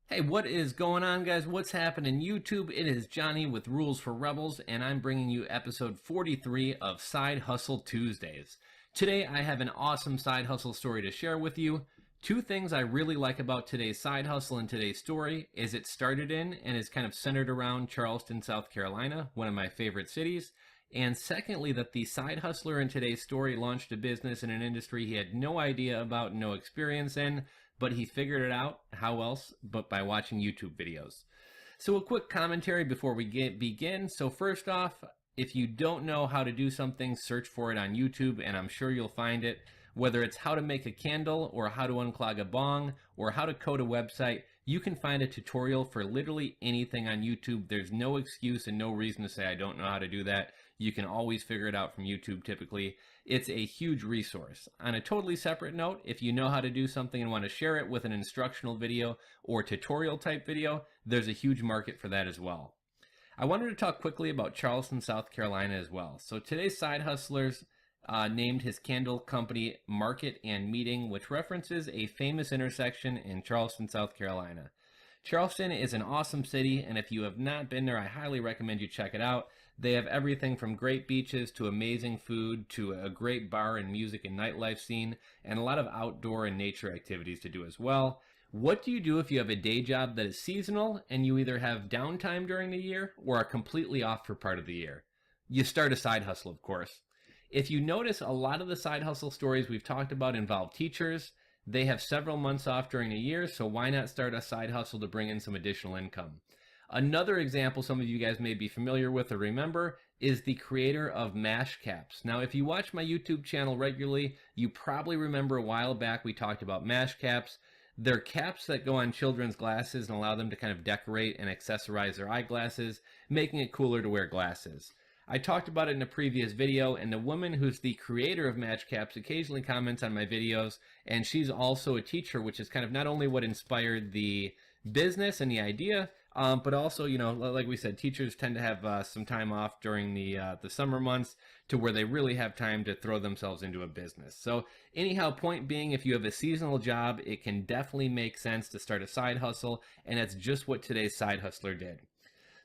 Hey, what is going on, guys? What's happening YouTube? It is Johnny with Rules for Rebels, and I'm bringing you episode 43 of Side Hustle Tuesdays. Today, I have an awesome side hustle story to share with you. Two things I really like about today's side hustle and today's story is it started in and is kind of centered around Charleston, South Carolina, one of my favorite cities. And secondly, that the side hustler in today's story launched a business in an industry he had no idea about, no experience in, but he figured it out. How else but by watching YouTube videos? So a quick commentary before we begin. So first off, if you don't know how to do something, search for it on YouTube and I'm sure you'll find it. Whether it's how to make a candle or how to unclog a bong or how to code a website, you can find a tutorial for literally anything on YouTube. There's no excuse and no reason to say I don't know how to do that. You can always figure it out from YouTube typically. It's a huge resource. On a totally separate note, if you know how to do something and want to share it with an instructional video or tutorial type video, there's a huge market for that as well. I wanted to talk quickly about Charleston, South Carolina as well. So today's side hustlers named his candle company Market and Meeting, which references a famous intersection in Charleston, South Carolina. Charleston is an awesome city, and if you have not been there, I highly recommend you check it out. They have everything from great beaches to amazing food to a great bar and music and nightlife scene, and a lot of outdoor and nature activities to do as well. What do you do if you have a day job that is seasonal and you either have downtime during the year or are completely off for part of the year? You start a side hustle, of course. If you notice, a lot of the side hustle stories we've talked about involve teachers. They have several months off during the year, so why not start a side hustle to bring in some additional income? Another example some of you guys may be familiar with or remember is the creator of mash caps. Now, if you watch my YouTube channel regularly, you probably remember a while back we talked about mash caps. They're caps that go on children's glasses and allow them to kind of decorate and accessorize their eyeglasses, making it cooler to wear glasses. I talked about it in a previous video, and the woman who's the creator of Match Caps occasionally comments on my videos, and she's also a teacher, which is kind of not only what inspired the business and the idea, but also, you know, like we said, teachers tend to have some time off during the summer months to where they really have time to throw themselves into a business. So anyhow, point being, if you have a seasonal job, it can definitely make sense to start a side hustle, and that's just what today's side hustler did.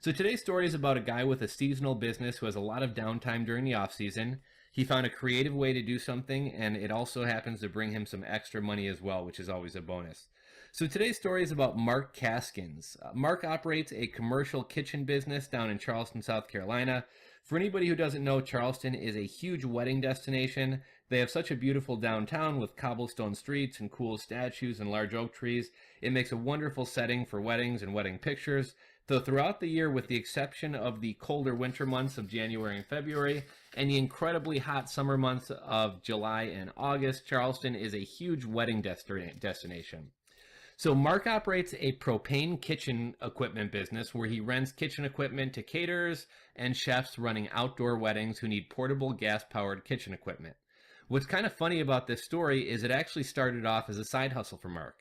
So today's story is about a guy with a seasonal business who has a lot of downtime during the off season. He found a creative way to do something, and it also happens to bring him some extra money as well, which is always a bonus. So today's story is about Mark Caskins. Mark operates a commercial kitchen business down in Charleston, South Carolina. For anybody who doesn't know, Charleston is a huge wedding destination. They have such a beautiful downtown with cobblestone streets and cool statues and large oak trees. It makes a wonderful setting for weddings and wedding pictures. Though throughout the year, with the exception of the colder winter months of January and February, and the incredibly hot summer months of July and August, Charleston is a huge wedding destination. So Mark operates a propane kitchen equipment business where he rents kitchen equipment to caterers and chefs running outdoor weddings who need portable gas-powered kitchen equipment. What's kind of funny about this story is it actually started off as a side hustle for Mark.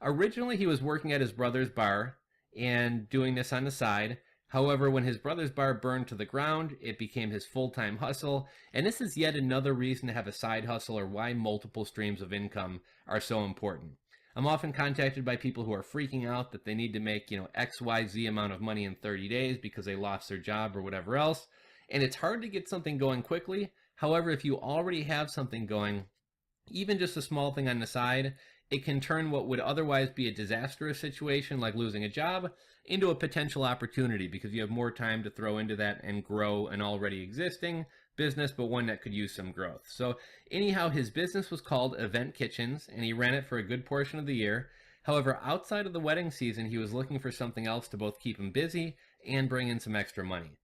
Originally, he was working at his brother's bar and doing this on the side. However, when his brother's bar burned to the ground, it became his full-time hustle, and this is yet another reason to have a side hustle or why multiple streams of income are so important. I'm often contacted by people who are freaking out that they need to make, XYZ amount of money in 30 days because they lost their job or whatever else, and it's hard to get something going quickly. However, if you already have something going, even just a small thing on the side, it can turn what would otherwise be a disastrous situation like losing a job into a potential opportunity because you have more time to throw into that and grow an already existing business, but one that could use some growth. So anyhow, his business was called Event Kitchens, and he ran it for a good portion of the year. However, outside of the wedding season, he was looking for something else to both keep him busy and bring in some extra money.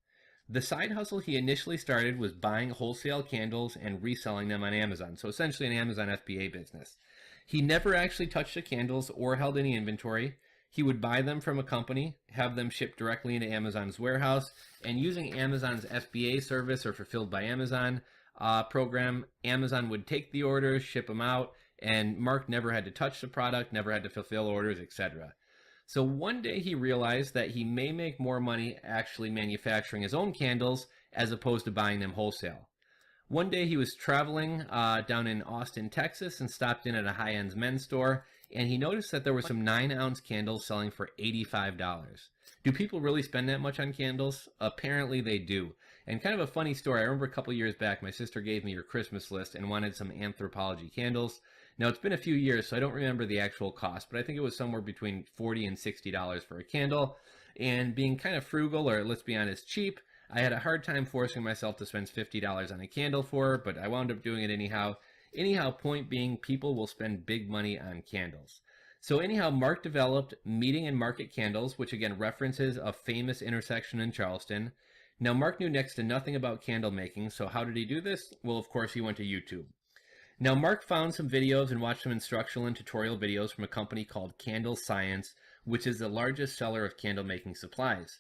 The side hustle he initially started was buying wholesale candles and reselling them on Amazon, so essentially an Amazon FBA business. He never actually touched the candles or held any inventory. He would buy them from a company, have them shipped directly into Amazon's warehouse, and using Amazon's FBA service or Fulfilled by Amazon program, Amazon would take the orders, ship them out, and Mark never had to touch the product, never had to fulfill orders, etc. So one day he realized that he may make more money actually manufacturing his own candles as opposed to buying them wholesale. One day he was traveling down in Austin, Texas, and stopped in at a high-end men's store, and he noticed that there were some 9-ounce candles selling for $85. Do people really spend that much on candles? Apparently they do. And kind of a funny story, I remember a couple years back, my sister gave me her Christmas list and wanted some Anthropologie candles. Now, it's been a few years, so I don't remember the actual cost, but I think it was somewhere between $40 and $60 for a candle. And being kind of frugal, or let's be honest, cheap, I had a hard time forcing myself to spend $50 on a candle for her, but I wound up doing it anyhow. Anyhow, point being, people will spend big money on candles. So anyhow, Mark developed Meeting and Market Candles, which again references a famous intersection in Charleston. Now, Mark knew next to nothing about candle making, so how did he do this? Well, of course, he went to YouTube. Now, Mark found some videos and watched some instructional and tutorial videos from a company called Candle Science, which is the largest seller of candle making supplies.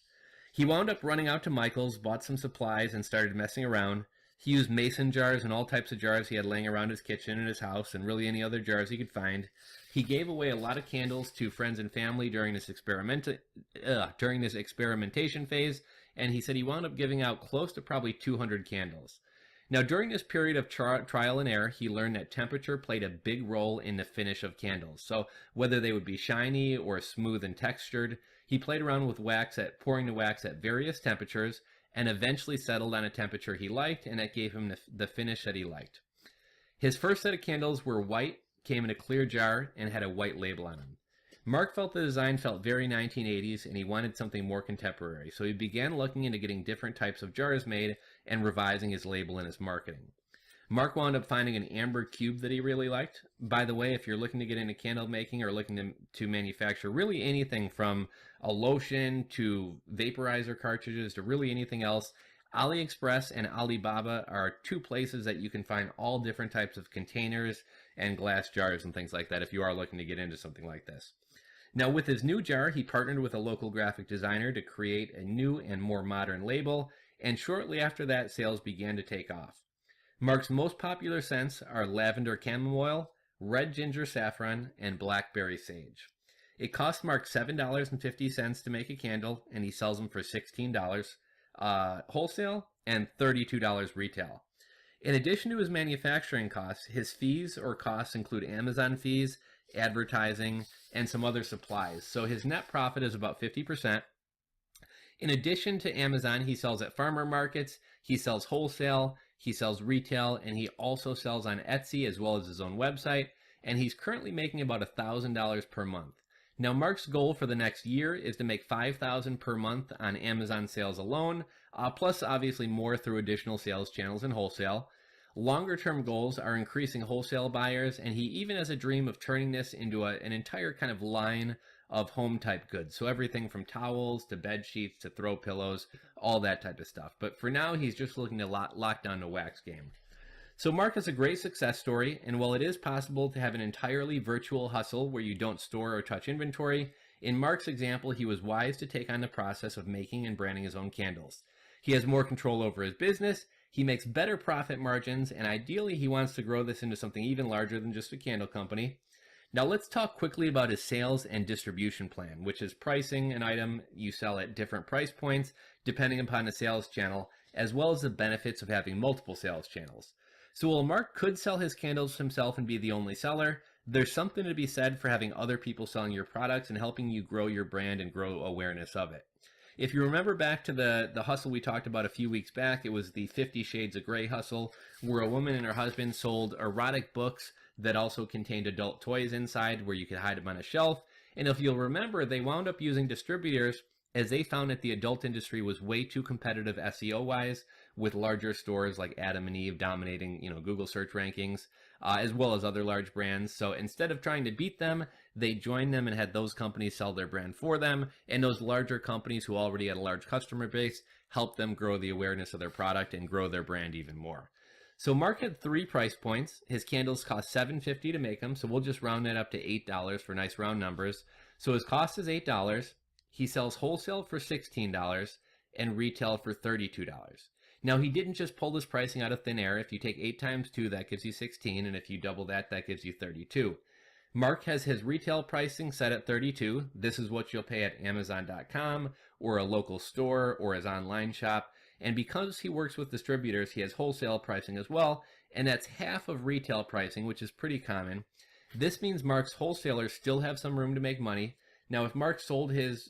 He wound up running out to Michael's, bought some supplies, and started messing around. He used mason jars and all types of jars he had laying around his kitchen and his house, and really any other jars he could find. He gave away a lot of candles to friends and family during this experimentation phase, and he said he wound up giving out close to probably 200 candles. Now, during this period of trial and error, he learned that temperature played a big role in the finish of candles. So whether they would be shiny or smooth and textured, he played around with pouring the wax at various temperatures, and eventually settled on a temperature he liked, and that gave him the finish that he liked. His first set of candles were white, came in a clear jar, and had a white label on them. Mark felt the design felt very 1980s, and he wanted something more contemporary, so he began looking into getting different types of jars made and revising his label and his marketing. Mark wound up finding an amber cube that he really liked. By the way, if you're looking to get into candle making or looking to manufacture really anything from a lotion to vaporizer cartridges to really anything else, AliExpress and Alibaba are two places that you can find all different types of containers and glass jars and things like that if you are looking to get into something like this. Now, with his new jar, he partnered with a local graphic designer to create a new and more modern label, and shortly after that, sales began to take off. Mark's most popular scents are lavender chamomile, red ginger saffron, and blackberry sage. It cost Mark $7.50 to make a candle, and he sells them for $16 wholesale and $32 retail. In addition to his manufacturing costs, his fees or costs include Amazon fees, advertising, and some other supplies. So his net profit is about 50%. In addition to Amazon, he sells at farmer markets, he sells wholesale, he sells retail, and he also sells on Etsy as well as his own website, and he's currently making about $1,000 per month. Now, Mark's goal for the next year is to make $5,000 per month on Amazon sales alone, plus obviously more through additional sales channels and wholesale. Longer-term goals are increasing wholesale buyers, and he even has a dream of turning this into an entire kind of line of home-type goods. So everything from towels to bed sheets to throw pillows, all that type of stuff. But for now, he's just looking to lock down the wax game. So Mark has a great success story, and while it is possible to have an entirely virtual hustle where you don't store or touch inventory, in Mark's example, he was wise to take on the process of making and branding his own candles. He has more control over his business, he makes better profit margins, and ideally he wants to grow this into something even larger than just a candle company. Now let's talk quickly about his sales and distribution plan, which is pricing an item you sell at different price points depending upon the sales channel, as well as the benefits of having multiple sales channels. So while Mark could sell his candles himself and be the only seller, there's something to be said for having other people selling your products and helping you grow your brand and grow awareness of it. If you remember back to the hustle we talked about a few weeks back, it was the 50 Shades of Grey hustle, where a woman and her husband sold erotic books that also contained adult toys inside where you could hide them on a shelf. And if you'll remember, they wound up using distributors as they found that the adult industry was way too competitive SEO-wise, with larger stores like Adam and Eve dominating, Google search rankings, as well as other large brands. So instead of trying to beat them, they joined them and had those companies sell their brand for them, and those larger companies who already had a large customer base helped them grow the awareness of their product and grow their brand even more. So Mark had 3 price points. His candles cost $7.50 to make them, so we'll just round that up to $8 for nice round numbers. So his cost is $8. He sells wholesale for $16 and retail for $32. Now, he didn't just pull this pricing out of thin air. If you take 8 times 2, that gives you 16, and if you double that, that gives you 32. Mark has his retail pricing set at $32. This is what you'll pay at Amazon.com or a local store or his online shop. And because he works with distributors, he has wholesale pricing as well, and that's half of retail pricing, which is pretty common. This means Mark's wholesalers still have some room to make money. Now, if Mark sold his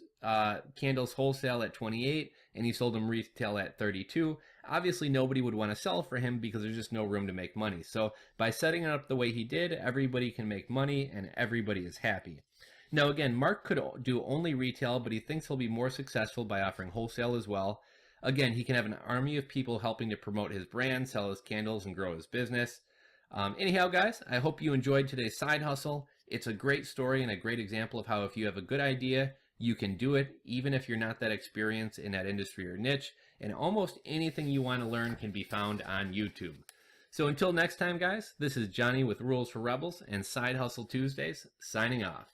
candles wholesale at 28 and he sold them retail at 32, obviously nobody would want to sell for him because there's just no room to make money. So by setting it up the way he did, everybody can make money and everybody is happy. Now again, Mark could do only retail, but he thinks he'll be more successful by offering wholesale as well. Again, he can have an army of people helping to promote his brand, sell his candles, and grow his business. Anyhow, guys, I hope you enjoyed today's side hustle. It's a great story and a great example of how if you have a good idea, you can do it, even if you're not that experienced in that industry or niche. And almost anything you want to learn can be found on YouTube. So until next time, guys, this is Johnny with Rules for Rebels and Side Hustle Tuesdays, signing off.